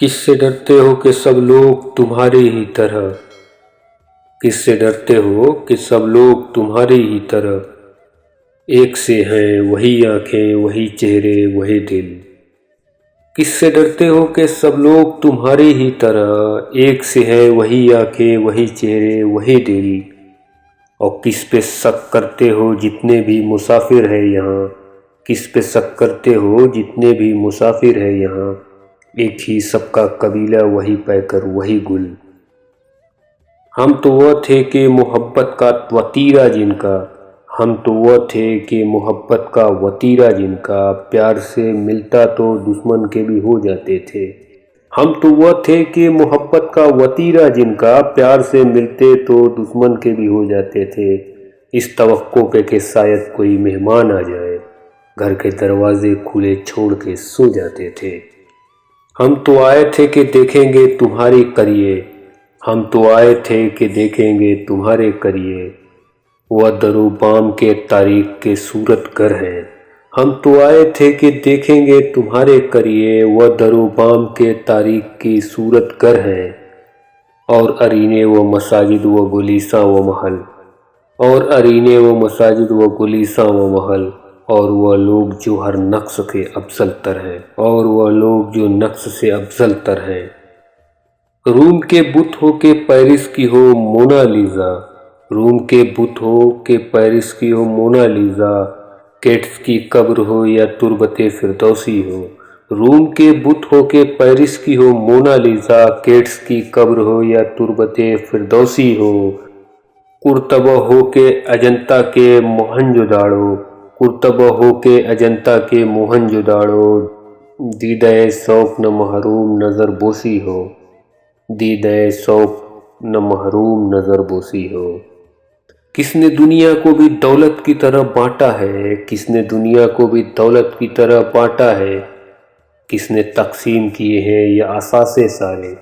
किस से डरते हो कि सब लोग तुम्हारे ही तरह। किस से डरते हो कि सब लोग तुम्हारे ही तरह। एक से हैं वही आंखें वही चेहरे वही दिल। किस से डरते हो कि सब लोग तुम्हारे ही तरह। एक से हैं वही आंखें वही चेहरे वही दिल। और किस पे शक करते हो जितने भी मुसाफिर हैं यहाँ। किस पे शक करते हो जितने भी मुसाफिर हैं यहाँ। एक ही सबका कबीला वही पैकर वही गुल। हम तो वह थे कि मोहब्बत का वतीरा जिनका। हम तो वह थे कि मोहब्बत का वतीरा जिनका। प्यार से मिलता तो दुश्मन के भी हो जाते थे। हम तो वह थे कि मोहब्बत का वतीरा जिनका। प्यार से मिलते तो दुश्मन के भी हो जाते थे। इस तवक्को पे कि शायद कोई मेहमान आ जाए। घर के दरवाजे खुले छोड़ के सो जाते थे। हम तो आए थे कि देखेंगे तुम्हारे करिए। हम तो आए थे कि देखेंगे तुम्हारे करिए। वह दरो बाम के तारीख के सूरत गर हैं। हम तो आए थे कि देखेंगे तुम्हारे करिए। वह दरो बाम के तारीख की सूरत गर हैं। और अरीने व मसाजिद व गुलीसा व महल। और अरीने व मसाजिद व गुलीसा व महल। और वह लोग जो हर नक्श के अफजल तर हैं। और वह लोग जो नक्श से अफजल तर हैं। रूम के बुत हो के पेरिस की हो मोनालिसा। रूम के बुत हो के पेरिस की हो मोनालिसा। केट्स की कब्र हो या तुरबते फिरदौसी हो। रूम के बुत हो के पेरिस की हो मोनालिसा। केट्स की कब्र हो या तुरबते फिरदौसी हो। कुर्तबा हो के अजंता के मोहनजोदाड़ो। कुर्तबा हो के अजंता के मोहनजोदाड़ो। दीदाए शौक न महरूम नजर बोसी हो। दीदाए शौक न महरूम नजर बोसी हो। किसने दुनिया को भी दौलत की तरह बांटा है। किसने दुनिया को भी दौलत की तरह बांटा है। किसने तकसीम किए हैं ये असासे सारे।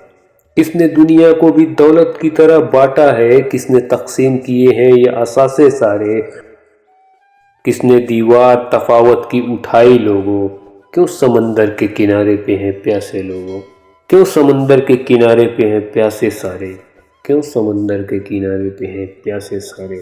किसने दुनिया को भी दौलत की तरह बांटा है। किसने तकसीम किए हैं ये असासे सारे। किसने दीवार तफावत की उठाई लोगों। क्यों समंदर के किनारे पे हैं प्यासे लोगों। क्यों समंदर के किनारे पे हैं प्यासे सारे। क्यों समंदर के किनारे पे हैं प्यासे सारे।